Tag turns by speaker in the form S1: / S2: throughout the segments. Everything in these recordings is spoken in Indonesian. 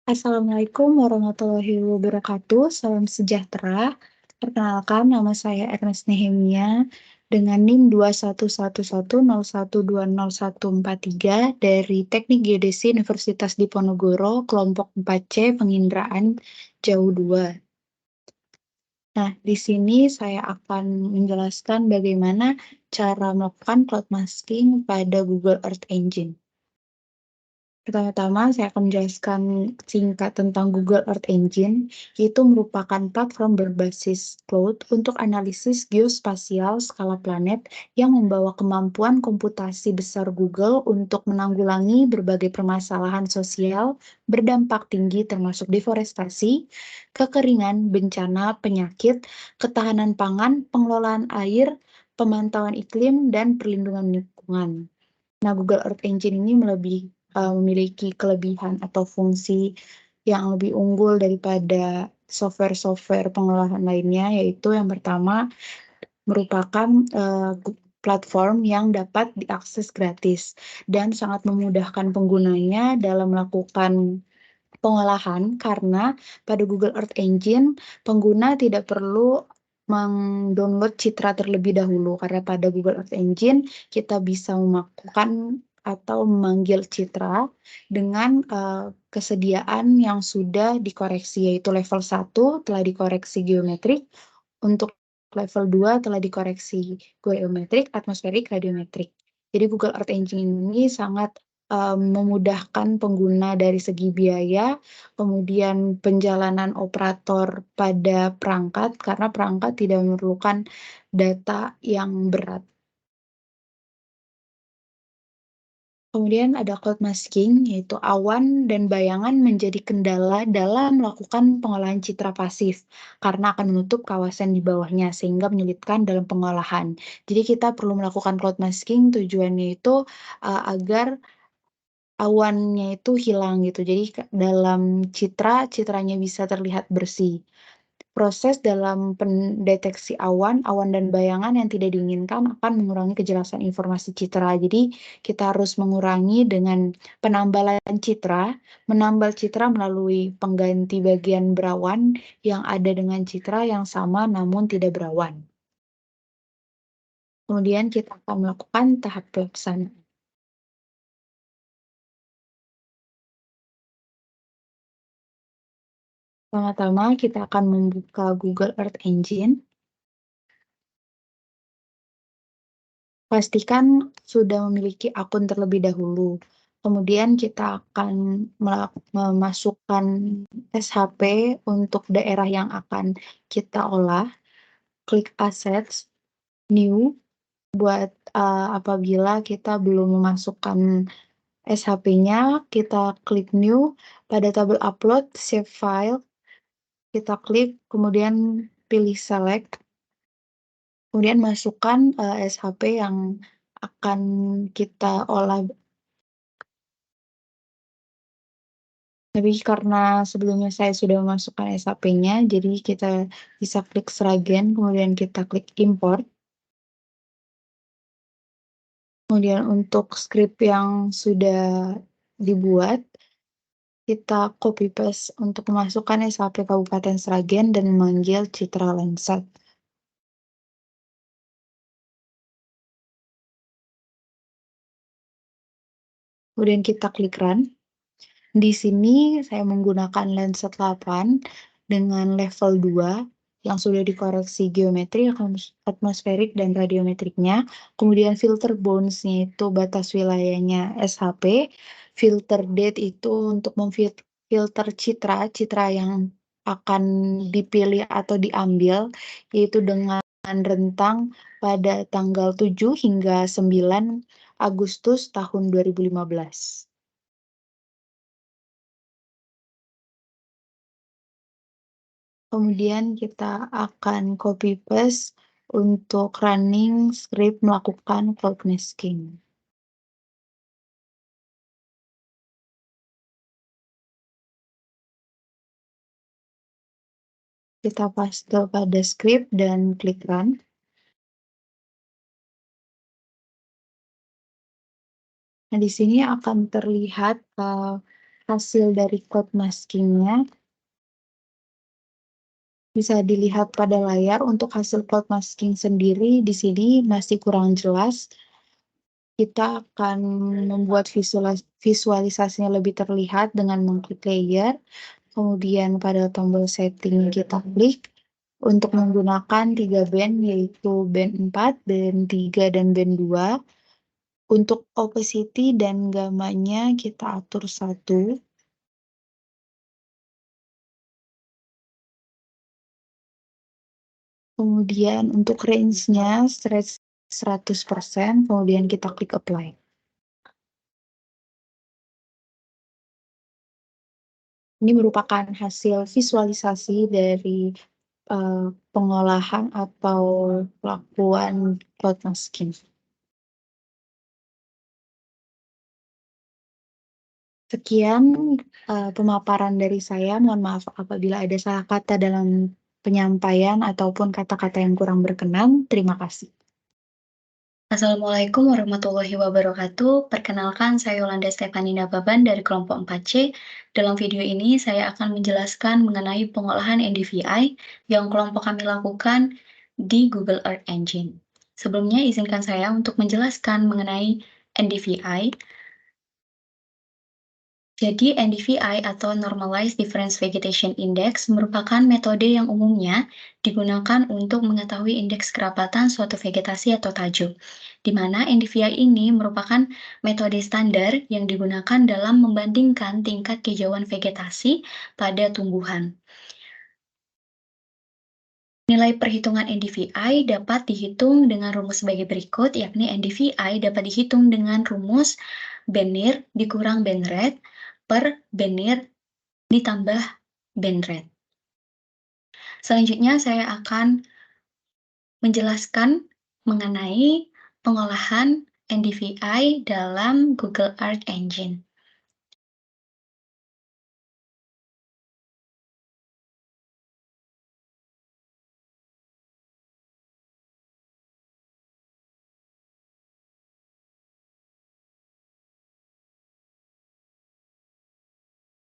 S1: Assalamualaikum warahmatullahi wabarakatuh. Salam sejahtera. Perkenalkan, nama saya Ernest Nehemia dengan NIM 211101204143 dari Teknik Geodesi Universitas Diponegoro, kelompok 4C Penginderaan Jauh 2. Nah, di sini saya akan menjelaskan bagaimana cara melakukan cloud masking pada Google Earth Engine. Pertama-tama, saya akan menjelaskan singkat tentang Google Earth Engine, yaitu merupakan platform berbasis cloud untuk analisis geospasial skala planet yang membawa kemampuan komputasi besar Google untuk menanggulangi berbagai permasalahan sosial berdampak tinggi termasuk deforestasi, kekeringan, bencana, penyakit, ketahanan pangan, pengelolaan air, pemantauan iklim, dan perlindungan lingkungan. Nah, Google Earth Engine ini memiliki kelebihan atau fungsi yang lebih unggul daripada software-software pengolahan lainnya, yaitu yang pertama merupakan platform yang dapat diakses gratis dan sangat memudahkan penggunanya dalam melakukan pengolahan karena pada Google Earth Engine pengguna tidak perlu mendownload citra terlebih dahulu karena pada Google Earth Engine kita bisa melakukan atau memanggil citra dengan kesediaan yang sudah dikoreksi, yaitu level 1 telah dikoreksi geometrik, untuk level 2 telah dikoreksi geometrik, atmosferik, radiometrik. Jadi Google Earth Engine ini sangat memudahkan pengguna dari segi biaya, kemudian penjalanan operator pada perangkat, karena perangkat tidak memerlukan data yang berat. Kemudian ada cloud masking, yaitu awan dan bayangan menjadi kendala dalam melakukan pengolahan citra pasif, karena akan menutup kawasan di bawahnya, sehingga menyulitkan dalam pengolahan. Jadi kita perlu melakukan cloud masking, tujuannya itu agar awannya itu hilang gitu. Jadi dalam citranya bisa terlihat bersih. Proses dalam pendeteksi awan dan bayangan yang tidak diinginkan akan mengurangi kejelasan informasi citra. Jadi kita harus mengurangi dengan penambalan citra, menambal citra melalui pengganti bagian berawan yang ada dengan citra yang sama namun tidak berawan. Kemudian kita akan melakukan tahap pelaksanaan. Pertama-tama kita akan membuka Google Earth Engine. Pastikan sudah memiliki akun terlebih dahulu. Kemudian kita akan memasukkan SHP untuk daerah yang akan kita olah. Klik Assets, New, buat apabila kita belum memasukkan SHP-nya, kita klik New. Pada tabel Upload, Save File, kita klik, kemudian pilih Select. Kemudian masukkan SHP yang akan kita olah. Tapi karena sebelumnya saya sudah memasukkan SHP-nya, jadi kita bisa klik Seragen, kemudian kita klik Import. Kemudian untuk script yang sudah dibuat, kita copy paste untuk memasukkan SHP Kabupaten Seragen dan memanggil Citra Landsat. Kemudian kita klik Run. Di sini saya menggunakan Landsat 8 dengan level 2 yang sudah dikoreksi geometri, atmosferik, dan radiometriknya. Kemudian filter bounds-nya itu batas wilayahnya SHP. Filter date itu untuk memfilter citra yang akan dipilih atau diambil, yaitu dengan rentang pada tanggal 7 hingga 9 Agustus tahun 2015. Kemudian kita akan copy paste untuk running script melakukan cloud masking. Kita paste pada script dan klik run. Nah, di sini akan terlihat hasil dari cloud masking-nya bisa dilihat pada layar. Untuk hasil cloud masking sendiri di sini masih kurang jelas. Kita akan membuat visualisasinya lebih terlihat dengan mengklik layer, kemudian pada tombol setting kita klik untuk menggunakan 3 band, yaitu band 4, band 3, dan band 2. Untuk opacity dan gamanya kita atur 1. Kemudian untuk range-nya stretch 100%, kemudian kita klik apply. Ini merupakan hasil visualisasi dari pengolahan atau pelakuan cloud masking. Sekian pemaparan dari saya. Mohon maaf apabila ada salah kata dalam penyampaian ataupun kata-kata yang kurang berkenan. Terima kasih.
S2: Assalamualaikum warahmatullahi wabarakatuh. Perkenalkan, saya Yolanda Stefanina Baban dari kelompok 4C. Dalam video ini, saya akan menjelaskan mengenai pengolahan NDVI yang kelompok kami lakukan di Google Earth Engine. Sebelumnya, izinkan saya untuk menjelaskan mengenai NDVI. Jadi, NDVI atau Normalized Difference Vegetation Index merupakan metode yang umumnya digunakan untuk mengetahui indeks kerapatan suatu vegetasi atau tajuk, di mana NDVI ini merupakan metode standar yang digunakan dalam membandingkan tingkat kehijauan vegetasi pada tumbuhan. Nilai perhitungan NDVI dapat dihitung dengan rumus sebagai berikut, yakni NDVI dapat dihitung dengan rumus Benir dikurang Benrate per Benir ditambah Benrate. Selanjutnya saya akan menjelaskan mengenai pengolahan NDVI dalam Google Earth Engine.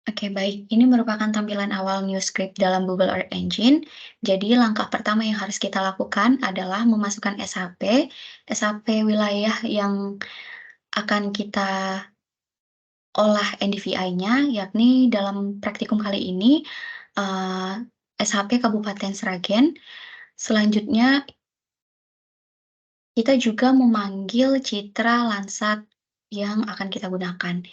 S2: Oke, baik. Ini merupakan tampilan awal new script dalam Google Earth Engine. Jadi, langkah pertama yang harus kita lakukan adalah memasukkan SHP wilayah yang akan kita olah NDVI-nya, yakni dalam praktikum kali ini, SHP Kabupaten Sragen. Selanjutnya, kita juga memanggil citra Landsat yang akan kita gunakan.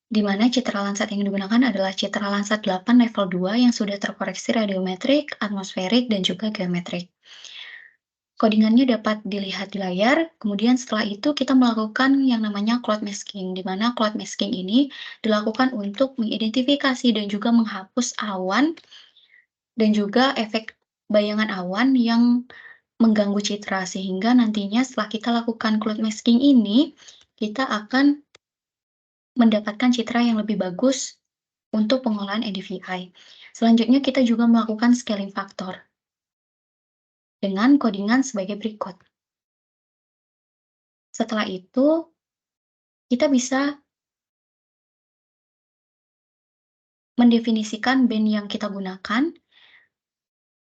S2: Di mana citra Landsat yang digunakan adalah citra Landsat 8 level 2 yang sudah terkoreksi radiometrik, atmosferik, dan juga geometrik. Codingannya dapat dilihat di layar, kemudian setelah itu kita melakukan yang namanya cloud masking, di mana cloud masking ini dilakukan untuk mengidentifikasi dan juga menghapus awan dan juga efek bayangan awan yang mengganggu citra, sehingga nantinya setelah kita lakukan cloud masking ini, kita akan mendapatkan citra yang lebih bagus untuk pengolahan NDVI. Selanjutnya kita juga melakukan scaling factor dengan codingan sebagai berikut. Setelah itu, kita bisa mendefinisikan band yang kita gunakan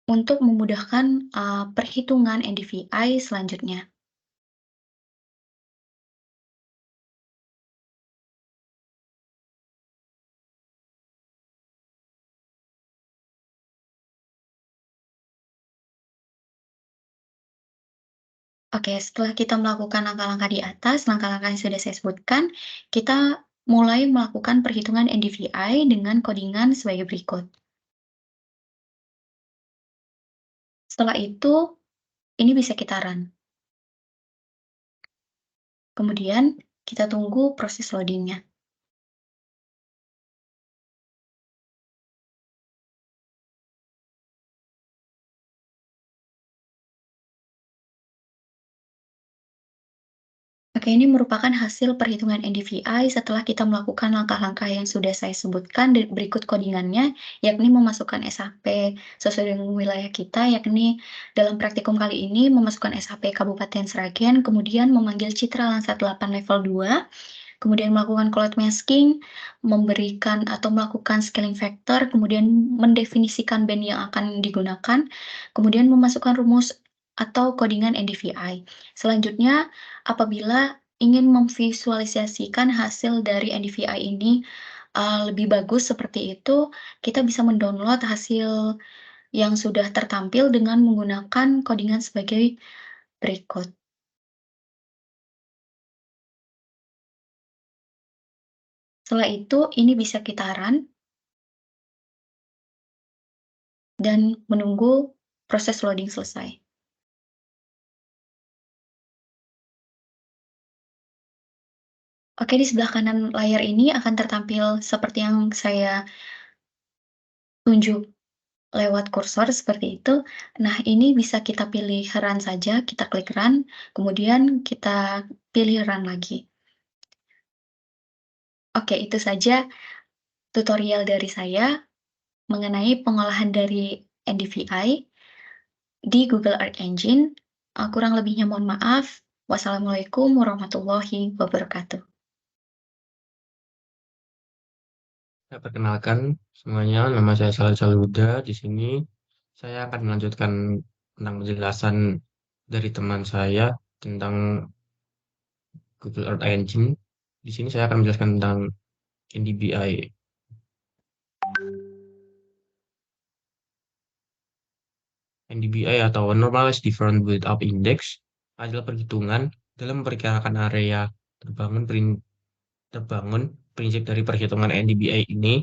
S2: untuk memudahkan perhitungan NDVI selanjutnya. Oke, setelah kita melakukan langkah-langkah di atas, langkah-langkah yang sudah saya sebutkan, kita mulai melakukan perhitungan NDVI dengan codingan sebagai berikut. Setelah itu, ini bisa kita run. Kemudian, kita tunggu proses loading-nya. Oke, ini merupakan hasil perhitungan NDVI setelah kita melakukan langkah-langkah yang sudah saya sebutkan dan berikut codingannya, yakni memasukkan SHP sesuai dengan wilayah kita, yakni dalam praktikum kali ini memasukkan SHP Kabupaten Sragen, kemudian memanggil citra Landsat 8 level 2, kemudian melakukan cloud masking, memberikan atau melakukan scaling factor, kemudian mendefinisikan band yang akan digunakan, kemudian memasukkan rumus atau codingan NDVI. Selanjutnya, apabila ingin memvisualisasikan hasil dari NDVI ini lebih bagus seperti itu, kita bisa mendownload hasil yang sudah tertampil dengan menggunakan codingan sebagai berikut. Setelah itu, ini bisa kita run dan menunggu proses loading selesai. Oke, di sebelah kanan layar ini akan tertampil seperti yang saya tunjuk lewat kursor seperti itu. Nah, ini bisa kita pilih run saja, kita klik run, kemudian kita pilih run lagi. Oke, itu saja tutorial dari saya mengenai pengolahan dari NDVI di Google Earth Engine. Kurang lebihnya mohon maaf. Wassalamualaikum warahmatullahi wabarakatuh.
S3: Ya, perkenalkan semuanya, nama saya Saleh Saluda. Di sini saya akan melanjutkan tentang penjelasan dari teman saya tentang Google Earth Engine. Di sini saya akan menjelaskan tentang NDBI. NDBI atau Normalized Different Build-Up Index adalah perhitungan dalam memperkirakan area terbangun. Prinsip dari perhitungan NDBI ini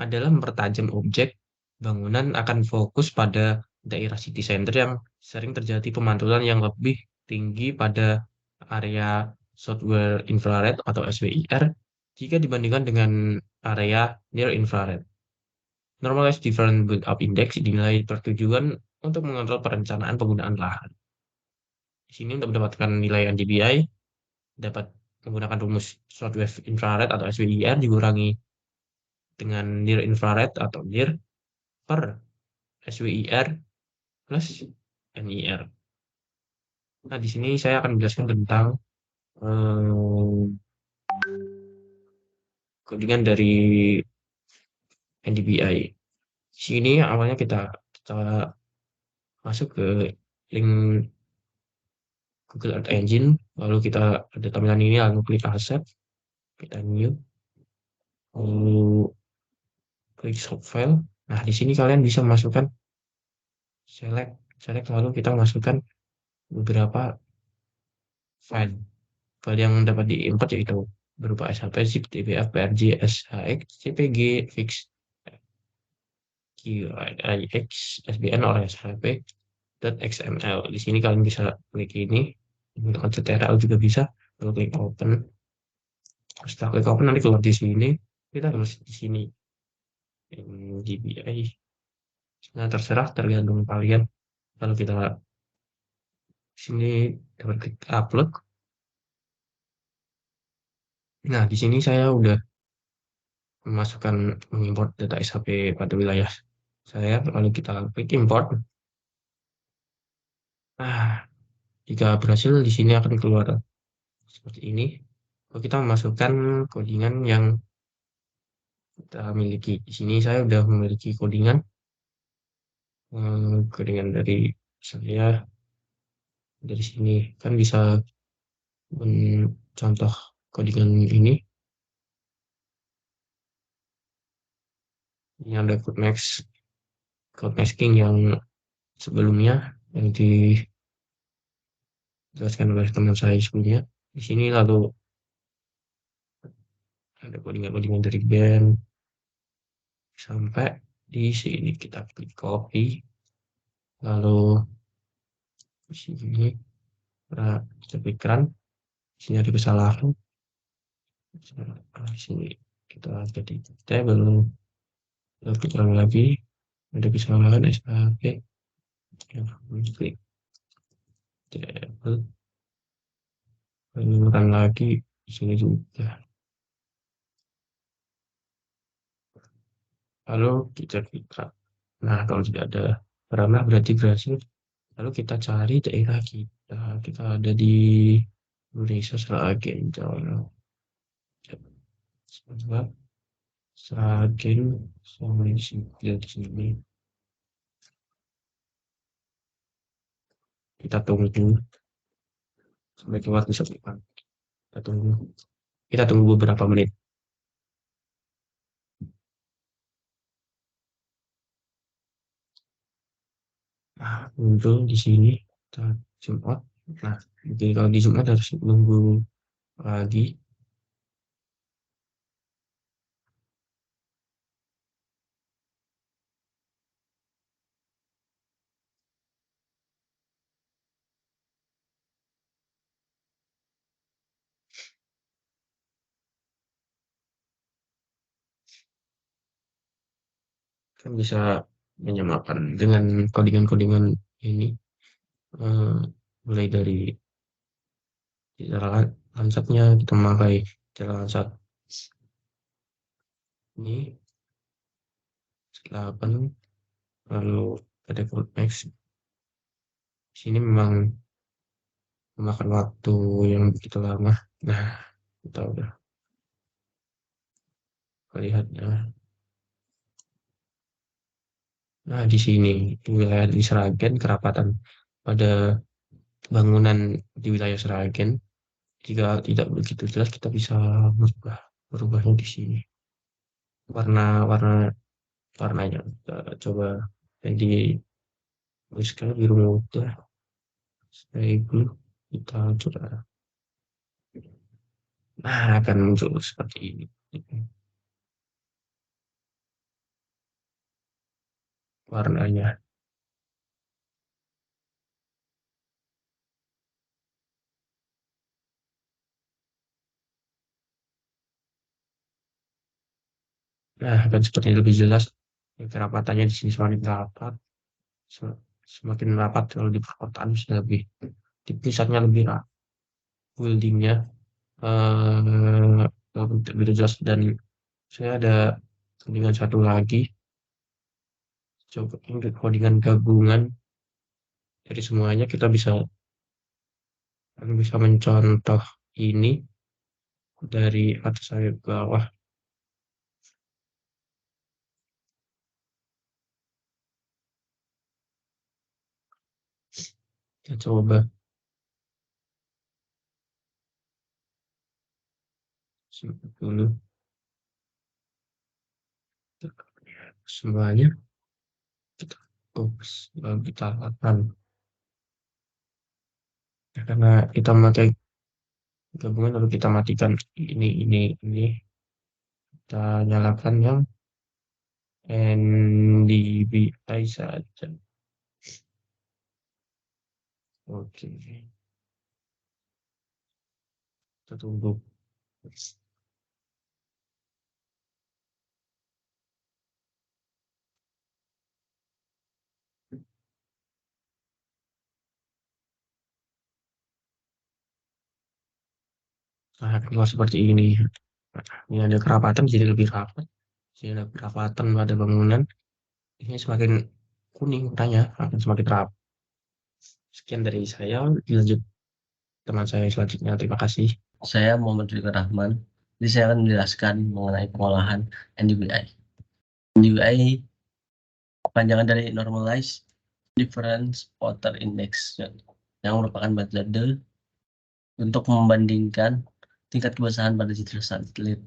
S3: adalah mempertajam objek bangunan akan fokus pada daerah city center yang sering terjadi pemantulan yang lebih tinggi pada area Southwest Infrared atau SWIR jika dibandingkan dengan area Near Infrared. Normalized Different Build-Up Index dinilai bertujuan untuk mengontrol perencanaan penggunaan lahan. Di sini untuk mendapatkan nilai NDBI dapat menggunakan rumus Southwest Infrared atau SWIR dikurangi dengan Near Infrared atau Near per SWIR plus NIR. Nah, di sini saya akan menjelaskan tentang codingan dari NDBI. Di sini awalnya kita masuk ke link Google Earth Engine, lalu kita ada tampilan ini, lalu klik Asset, kita new, lalu klik Shop File. Nah, di sini kalian bisa masukkan select, select lalu kita masukkan beberapa file. File yang dapat diimport yaitu berupa SHP, zip, dbf, prj, shx, cpg, fix, qix, sbn, or shp, .xml. Di sini kalian bisa klik ini untuk ctrl juga bisa, lalu klik open. Setelah klik open nanti keluar di sini, kita tulis di sini DBI. Nah, terserah tergantung kalian. Lalu kita sini dapat klik upload. Nah, di sini saya udah memasukkan mengimport data SHP pada wilayah saya, lalu kita klik import. Nah, jika berhasil di sini akan keluar seperti ini. Lalu kita memasukkan codingan yang kita miliki. Di sini saya sudah memiliki codingan dari sini kan bisa contoh codingan ini. Ini ada code masking yang sebelumnya yang dijelaskan oleh teman saya sebelumnya. Di sini lalu ada codingan dari band sampai di sini kita klik copy, lalu di sini kita klik run. Di sini ada kesalahan. Di sini kita jadi table, lalu klik run lagi, ada kesalahan SHP, klik table, lalu run lagi di sini juga. Lalu kita klik. Nah, kalau tidak ada ranah berarti berhasil. Lalu kita cari daerah kita. Kita ada di Indonesia Selatan. Sebentar. Seragen sama di sini. Kita tunggu sampai keluar bisa depan. Kita tunggu beberapa menit. Nah, muncul di sini kita zoom out. Nah, mungkin kalau di zoom out harus nunggu lagi. Kan bisa menyamakan dengan codingan-codingan ini, mulai dari cara lansatnya kita memakai cara lansat ini 8, lalu ada code max. Di sini memang memakan waktu yang begitu lama. Nah, kita udah lihatnya. Nah, di sini di wilayah di Sragen, kerapatan pada bangunan di wilayah Sragen, jika tidak begitu jelas kita bisa merubahnya di sini. Warnanya kita coba jadi tuliskan biru muda, sky blue, kita coba. Nah, akan muncul seperti ini. Warnanya. Nah, akan seperti lebih jelas. Kerapatannya di sini semakin rapat, semakin rapat kalau di perkotaan bisa lebih di pusatnya lebih rapat. Buildingnya lebih jelas, dan saya ada codingan satu lagi. Coba ini codingan gabungan dari semuanya, kita bisa mencontoh ini dari atas sampai ke bawah. Kita coba dulu semuanya, kita fokus kita lakukan. Ya, karena kita memakai gabungan lalu kita matikan ini kita nyalakan yang NDVI saja. Oke, kita tunggu. Nah, keluar seperti ini. Ini ada kerapatan jadi lebih rapat. Jadi ada kerapatan pada bangunan. Ini semakin kuning, tanya akan semakin rapat. Sekian dari saya. Dilanjut teman saya selanjutnya. Terima kasih.
S4: Saya Muhammad Rizky Rahman. Jadi saya akan menjelaskan mengenai pengolahan NDVI. NDVI kepanjangan dari Normalized Difference Water Index, yang merupakan metode untuk membandingkan tingkat kebasahan pada citra satelit.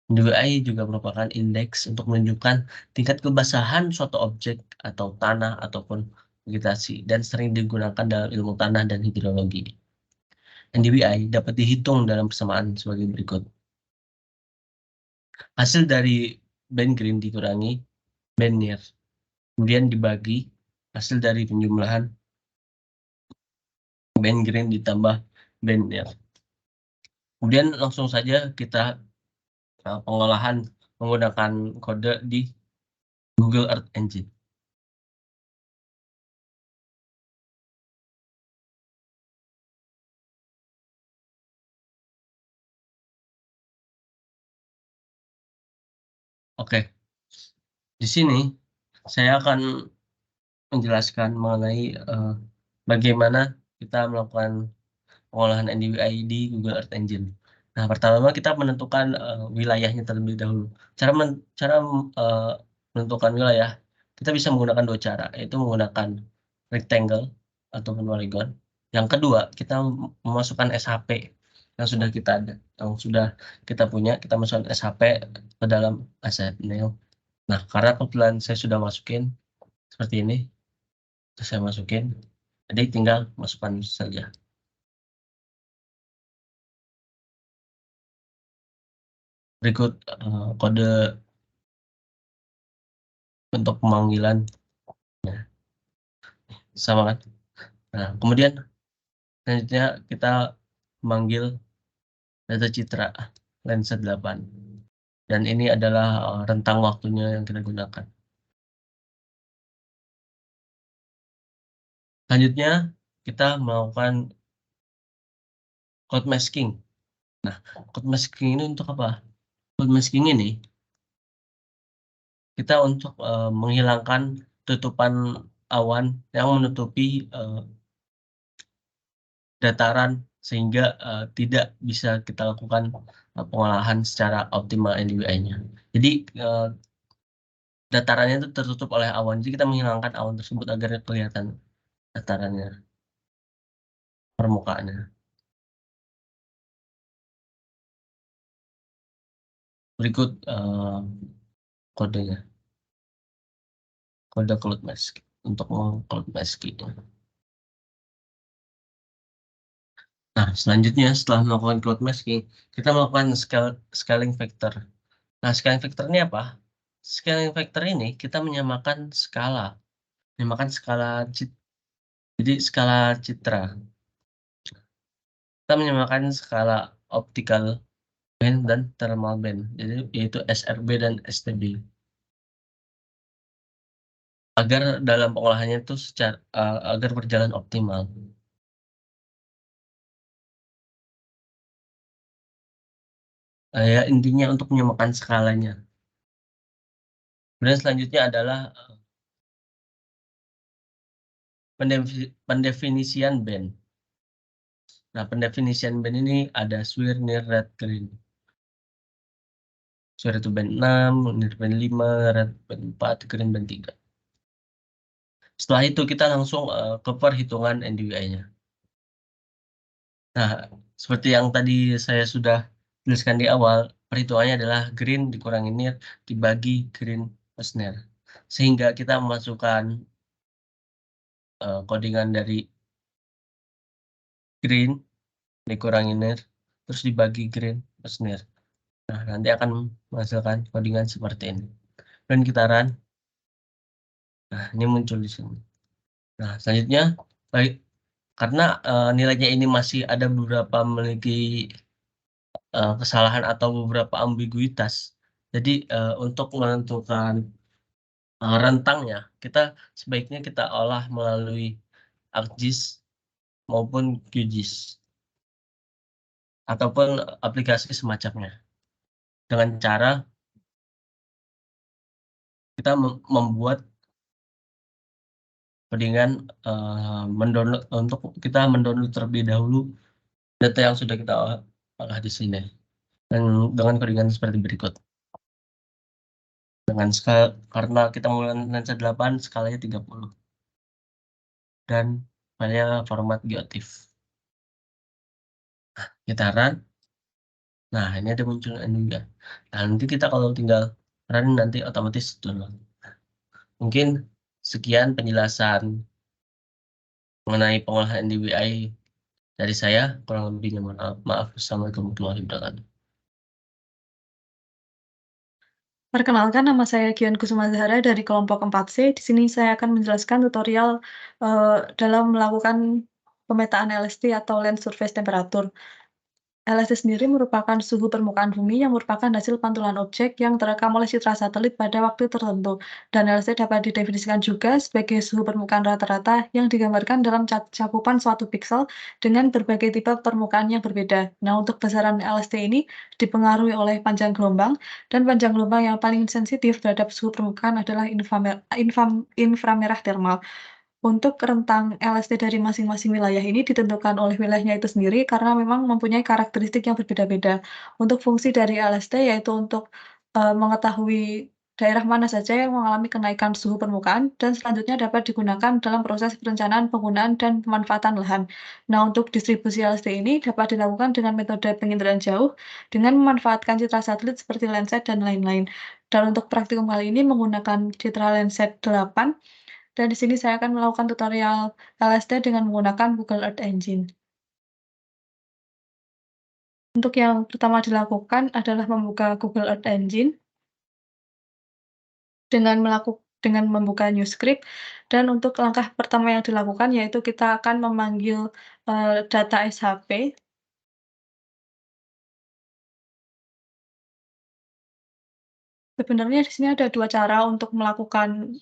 S4: NDVI juga merupakan indeks untuk menunjukkan tingkat kebasahan suatu objek atau tanah ataupun vegetasi, dan sering digunakan dalam ilmu tanah dan hidrologi. NDVI dapat dihitung dalam persamaan sebagai berikut. Hasil dari band green dikurangi band near, kemudian dibagi hasil dari penjumlahan band green ditambah band near. Kemudian langsung saja kita pengolahan menggunakan kode di Google Earth Engine. Oke, di sini saya akan menjelaskan mengenai bagaimana kita melakukan pengolahan NDVI di Google Earth Engine. Nah, pertama kita menentukan wilayahnya terlebih dahulu. Cara menentukan wilayah, kita bisa menggunakan 2 cara, yaitu menggunakan rectangle ataupun polygon. Yang kedua, kita memasukkan SHP yang sudah kita punya, kita masukkan SHP ke dalam aset Neo. Nah, karena kebetulan saya sudah masukin seperti ini, terus saya masukin, jadi tinggal masukkan saja. Berikut kode untuk pemanggilan, sama kan? Nah, kemudian selanjutnya kita memanggil data citra lensa 8. Dan ini adalah rentang waktunya yang kita gunakan. Selanjutnya kita melakukan cloud masking. Nah, cloud masking ini untuk apa? Cloud masking ini kita untuk menghilangkan tutupan awan yang menutupi dataran sehingga tidak bisa kita lakukan pengolahan secara optimal NDVI-nya. Jadi datarannya itu tertutup oleh awan. Jadi kita menghilangkan awan tersebut agar kelihatan datarannya, permukaannya. Berikut kodenya, kode cloud mask untuk cloud masking. Nah, selanjutnya setelah melakukan cloud masking, kita melakukan scaling factor. Nah, scaling factor ini apa? Scaling factor ini kita menyamakan skala. Jadi skala citra. Kita menyamakan skala optical band dan thermal band, jadi yaitu SRB dan STB. Agar dalam pengolahannya itu agar berjalan optimal. Ya, intinya untuk menyamakan skalanya. Kemudian selanjutnya adalah pendefinisian band. Nah, pendefinisian band ini ada SWIR, NIR, red, green. SWIR itu band 6, NIR band 5, red band 4, green band 3. Setelah itu kita langsung ke perhitungan NDVI-nya. Nah, seperti yang tadi saya sudah tuliskan di awal, perhitungannya adalah green dikurangi NIR dibagi green plus NIR. Sehingga kita memasukkan codingan dari green dikurangi NIR, terus dibagi green plus NIR. Nah, nanti akan menghasilkan codingan seperti ini. Dan kita run. Nah, ini muncul di sini. Nah, selanjutnya, karena nilainya ini masih ada beberapa memiliki kesalahan atau beberapa ambiguitas. Jadi untuk menentukan rentangnya, sebaiknya kita olah melalui ArcGIS maupun QGIS ataupun aplikasi semacamnya. Dengan cara kita membuat codingan kita mendownload terlebih dahulu data yang sudah kita olah di sini. Dan dengan codingan seperti berikut. Dengan skala, karena kita menggunakan lensa 8, skalanya 30. Dan filenya format GeoTIFF. Kita run. Nah, ini ada muncul juga. Nah, nanti kita kalau tinggal run nanti otomatis download. Mungkin sekian penjelasan mengenai pengolahan NDVI dari saya. Kurang lebihnya maaf. Assalamualaikum warahmatullahi wabarakatuh.
S5: Perkenalkan, nama saya Gian Kusuma Zahra dari kelompok 4C. Di sini saya akan menjelaskan tutorial dalam melakukan pemetaan LST atau Land Surface Temperature. LST sendiri merupakan suhu permukaan bumi yang merupakan hasil pantulan objek yang terekam oleh citra satelit pada waktu tertentu. Dan LST dapat didefinisikan juga sebagai suhu permukaan rata-rata yang digambarkan dalam cakupan suatu piksel dengan berbagai tipe permukaan yang berbeda. Nah, untuk besaran LST ini dipengaruhi oleh panjang gelombang, dan panjang gelombang yang paling sensitif terhadap suhu permukaan adalah inframerah thermal. Untuk rentang LST dari masing-masing wilayah ini ditentukan oleh wilayahnya itu sendiri karena memang mempunyai karakteristik yang berbeda-beda. Untuk fungsi dari LST yaitu untuk, mengetahui daerah mana saja yang mengalami kenaikan suhu permukaan dan selanjutnya dapat digunakan dalam proses perencanaan penggunaan dan pemanfaatan lahan. Nah, untuk distribusi LST ini dapat dilakukan dengan metode penginderaan jauh dengan memanfaatkan citra satelit seperti Landsat dan lain-lain. Dan untuk praktikum kali ini menggunakan citra Landsat 8 dan di sini saya akan melakukan tutorial LST dengan menggunakan Google Earth Engine. Untuk yang pertama dilakukan adalah membuka Google Earth Engine dengan membuka new script dan untuk langkah pertama yang dilakukan yaitu kita akan memanggil, data SHP. Sebenarnya di sini ada 2 cara untuk melakukan,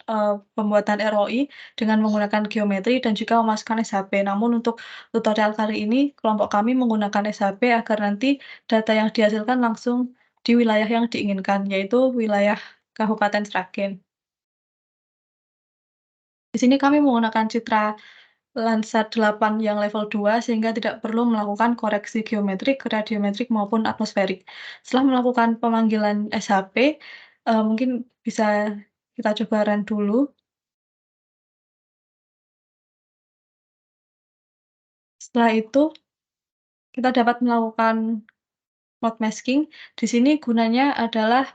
S5: pembuatan ROI dengan menggunakan geometri dan juga memasukkan SHP. Namun untuk tutorial kali ini, kelompok kami menggunakan SHP agar nanti data yang dihasilkan langsung di wilayah yang diinginkan, yaitu wilayah Kabupaten Sragen. Di sini kami menggunakan citra Landsat 8 yang level 2 sehingga tidak perlu melakukan koreksi geometrik, radiometrik, maupun atmosferik. Setelah melakukan pemanggilan SHP, mungkin bisa kita coba run dulu. Setelah itu, kita dapat melakukan mode masking. Di sini gunanya adalah,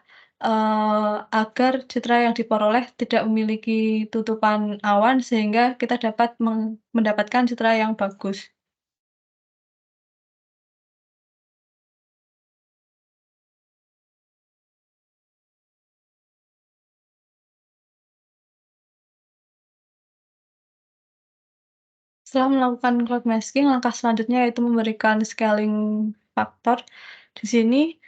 S5: agar citra yang diperoleh tidak memiliki tutupan awan sehingga kita dapat mendapatkan citra yang bagus. Setelah melakukan cloud masking, langkah selanjutnya yaitu memberikan scaling faktor. Di sini,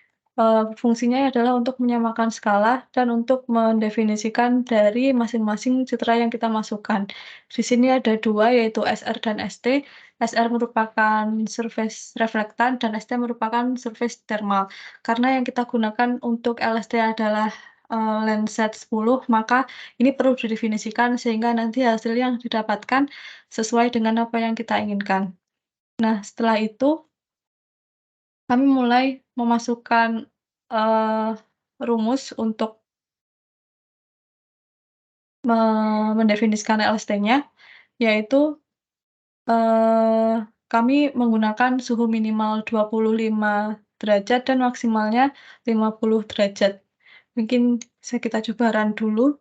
S5: fungsinya adalah untuk menyamakan skala dan untuk mendefinisikan dari masing-masing citra yang kita masukkan. Di sini ada 2 yaitu SR dan ST. SR merupakan surface reflektan dan ST merupakan surface thermal. Karena yang kita gunakan untuk LST adalah, Landsat 10, maka ini perlu didefinisikan sehingga nanti hasil yang didapatkan sesuai dengan apa yang kita inginkan. Nah, setelah itu kami mulai memasukkan, eee, rumus untuk mendefinisikan LST-nya, yaitu, eee, kami menggunakan suhu minimal 25 derajat dan maksimalnya 50 derajat. Mungkin bisa kita coba run dulu.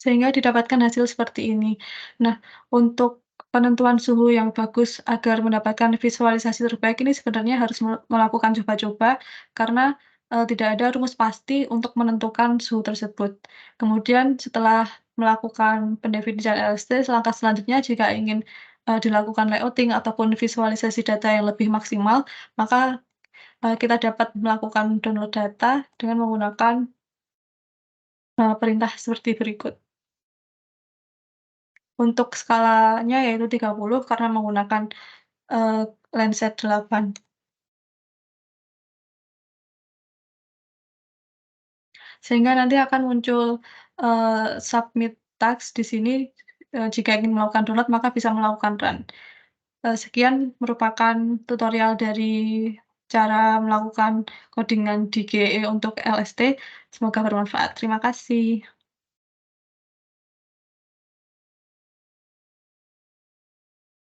S5: Sehingga didapatkan hasil seperti ini. Nah, untuk penentuan suhu yang bagus agar mendapatkan visualisasi terbaik ini sebenarnya harus melakukan coba-coba karena, tidak ada rumus pasti untuk menentukan suhu tersebut. Kemudian setelah melakukan pendefinisian LST, langkah selanjutnya jika ingin, dilakukan layouting ataupun visualisasi data yang lebih maksimal, maka, kita dapat melakukan download data dengan menggunakan, perintah seperti berikut. Untuk skalanya yaitu 30 karena menggunakan, eee, Landsat 8. Sehingga nanti akan muncul, submit task di sini, jika ingin melakukan download maka bisa melakukan run. Sekian merupakan tutorial dari cara melakukan codingan di GE untuk LST, semoga bermanfaat. Terima kasih.